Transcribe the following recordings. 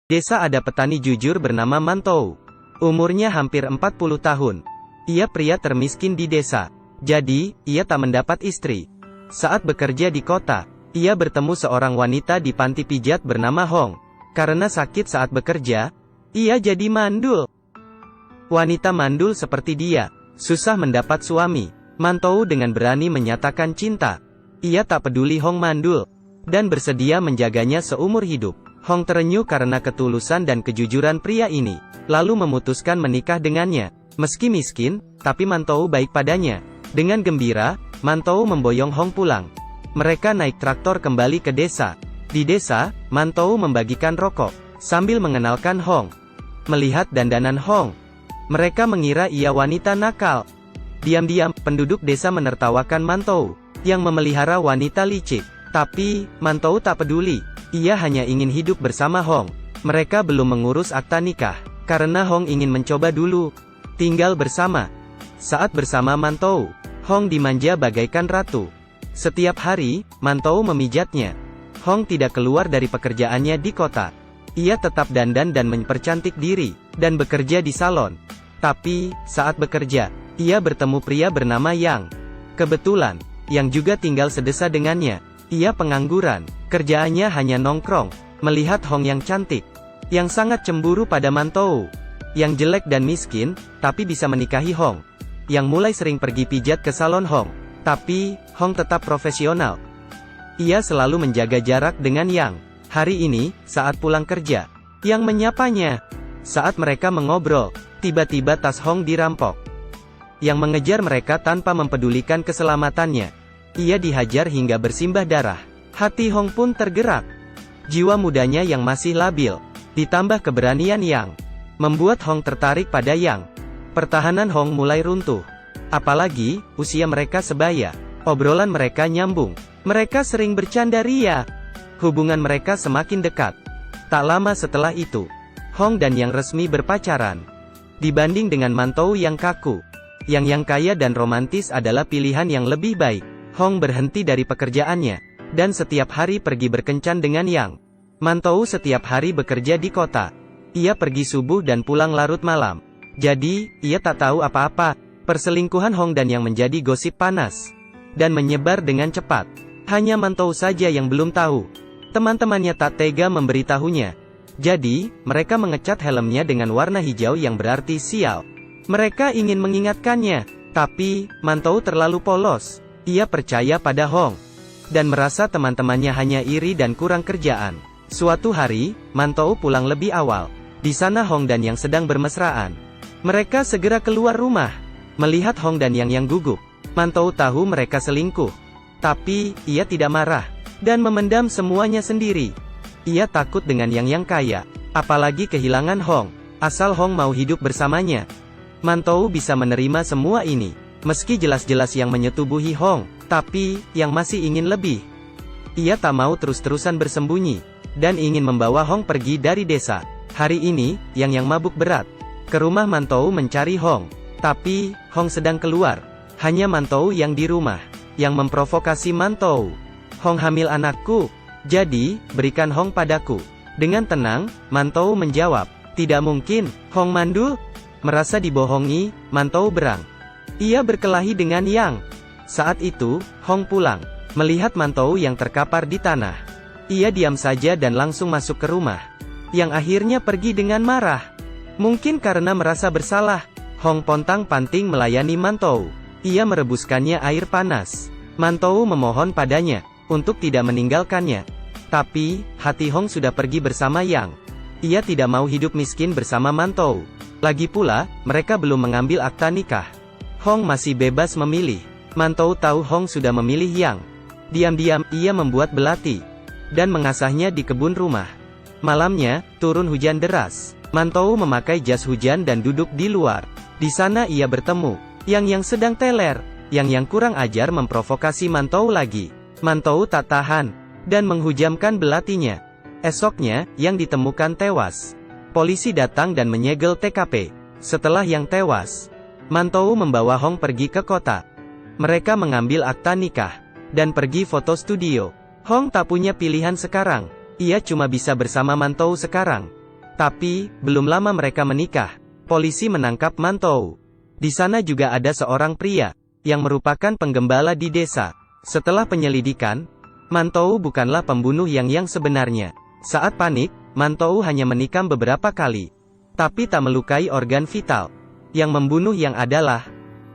Desa ada petani jujur bernama Mantou. Umurnya hampir 40 tahun. Ia pria termiskin di desa. Jadi, ia tak mendapat istri. Saat bekerja di kota, ia bertemu seorang wanita di panti pijat bernama Hong. Karena sakit saat bekerja, ia jadi mandul. Wanita mandul seperti dia, susah mendapat suami. Mantou dengan berani menyatakan cinta. Ia tak peduli Hong mandul, dan bersedia menjaganya seumur hidup. Hong terenyuh karena ketulusan dan kejujuran pria ini, lalu memutuskan menikah dengannya. Meski miskin, tapi Mantou baik padanya. Dengan gembira, Mantou memboyong Hong pulang. Mereka naik traktor kembali ke desa. Di desa, Mantou membagikan rokok, sambil mengenalkan Hong. Melihat dandanan Hong, mereka mengira ia wanita nakal. Diam-diam, penduduk desa menertawakan Mantou, yang memelihara wanita licik. Tapi, Mantou tak peduli. Ia hanya ingin hidup bersama Hong. Mereka belum mengurus akta nikah, karena Hong ingin mencoba dulu tinggal bersama. Saat bersama Mantou, Hong dimanja bagaikan ratu. Setiap hari, Mantou memijatnya. Hong tidak keluar dari pekerjaannya di kota. Ia tetap dandan dan mempercantik diri, dan bekerja di salon. Tapi, saat bekerja, ia bertemu pria bernama Yang. Kebetulan, Yang juga tinggal sedesa dengannya. Ia pengangguran, kerjaannya hanya nongkrong. Melihat Hong yang cantik, yang sangat cemburu pada Mantou, yang jelek dan miskin, tapi bisa menikahi Hong. Yang mulai sering pergi pijat ke salon Hong. Tapi, Hong tetap profesional. Ia selalu menjaga jarak dengan Yang. Hari ini, saat pulang kerja, Yang menyapanya. Saat mereka mengobrol, tiba-tiba tas Hong dirampok. Yang mengejar mereka tanpa mempedulikan keselamatannya. Ia dihajar hingga bersimbah darah. Hati Hong pun tergerak. Jiwa mudanya yang masih labil, ditambah keberanian Yang, membuat Hong tertarik pada Yang. Pertahanan Hong mulai runtuh. Apalagi, usia mereka sebaya. Obrolan mereka nyambung. Mereka sering bercanda ria. Hubungan mereka semakin dekat. Tak lama setelah itu, Hong dan Yang resmi berpacaran. Dibanding dengan Mantou yang kaku, Yang kaya dan romantis adalah pilihan yang lebih baik. Hong berhenti dari pekerjaannya, dan setiap hari pergi berkencan dengan Yang. Mantou setiap hari bekerja di kota. Ia pergi subuh dan pulang larut malam. Jadi, ia tak tahu apa-apa. Perselingkuhan Hong dan Yang menjadi gosip panas, dan menyebar dengan cepat. Hanya Mantou saja yang belum tahu. Teman-temannya tak tega memberitahunya. Jadi, mereka mengecat helmnya dengan warna hijau yang berarti sial. Mereka ingin mengingatkannya, tapi Mantou terlalu polos. Ia percaya pada Hong, dan merasa teman-temannya hanya iri dan kurang kerjaan. Suatu hari, Mantou pulang lebih awal. Di sana Hong dan Yang sedang bermesraan. Mereka segera keluar rumah. Melihat Hong dan Yang gugup, Mantou tahu mereka selingkuh. Tapi, ia tidak marah, dan memendam semuanya sendiri. Ia takut dengan Yang kaya, apalagi kehilangan Hong. Asal Hong mau hidup bersamanya, Mantou bisa menerima semua ini. Meski jelas-jelas Yang menyetubuhi Hong, tapi, Yang masih ingin lebih. Ia tak mau terus-terusan bersembunyi, dan ingin membawa Hong pergi dari desa. Hari ini, Yang mabuk berat, ke rumah Mantou mencari Hong. Tapi, Hong sedang keluar. Hanya Mantou yang di rumah, yang memprovokasi Mantou. Hong hamil anakku, jadi, berikan Hong padaku. Dengan tenang, Mantou menjawab, tidak mungkin, Hong mandul. Merasa dibohongi, Mantou berang. Ia berkelahi dengan Yang. Saat itu, Hong pulang, melihat Mantou yang terkapar di tanah. Ia diam saja dan langsung masuk ke rumah. Yang akhirnya pergi dengan marah. Mungkin karena merasa bersalah, Hong pontang-panting melayani Mantou. Ia merebuskannya air panas. Mantou memohon padanya untuk tidak meninggalkannya. Tapi, hati Hong sudah pergi bersama Yang. Ia tidak mau hidup miskin bersama Mantou. Lagi pula, mereka belum mengambil akta nikah. Hong masih bebas memilih. Mantou tahu Hong sudah memilih Yang. Diam-diam, ia membuat belati, dan mengasahnya di kebun rumah. Malamnya, turun hujan deras. Mantou memakai jas hujan dan duduk di luar. Di sana ia bertemu Yang sedang teler. Yang kurang ajar memprovokasi Mantou lagi. Mantou tak tahan, dan menghujamkan belatinya. Esoknya, Yang ditemukan tewas. Polisi datang dan menyegel TKP. Setelah Yang tewas, Mantou membawa Hong pergi ke kota. Mereka mengambil akta nikah, dan pergi foto studio. Hong tak punya pilihan sekarang. Ia cuma bisa bersama Mantou sekarang. Tapi, belum lama mereka menikah, polisi menangkap Mantou. Di sana juga ada seorang pria, yang merupakan penggembala di desa. Setelah penyelidikan, Mantou bukanlah pembunuh yang sebenarnya. Saat panik, Mantou hanya menikam beberapa kali, tapi tak melukai organ vital. Yang membunuh yang adalah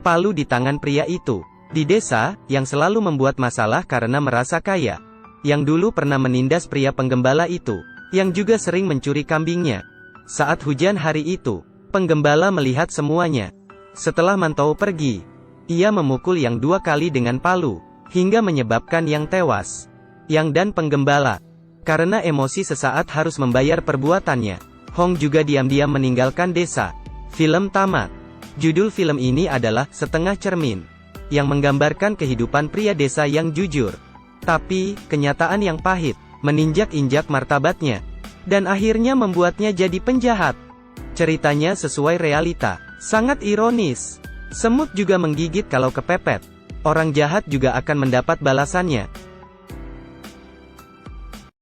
palu di tangan pria itu. Di desa, yang selalu membuat masalah karena merasa kaya. Yang dulu pernah menindas pria penggembala itu, yang juga sering mencuri kambingnya. Saat hujan hari itu, penggembala melihat semuanya. Setelah Mantou pergi, ia memukul yang 2 kali dengan palu, hingga menyebabkan yang tewas. Yang dan penggembala, karena emosi sesaat harus membayar perbuatannya, Hong juga diam-diam meninggalkan desa. Film tamat. Judul film ini adalah Setengah Cermin, yang menggambarkan kehidupan pria desa yang jujur. Tapi, kenyataan yang pahit, meninjak-injak martabatnya, dan akhirnya membuatnya jadi penjahat. Ceritanya sesuai realita, sangat ironis. Semut juga menggigit kalau kepepet. Orang jahat juga akan mendapat balasannya.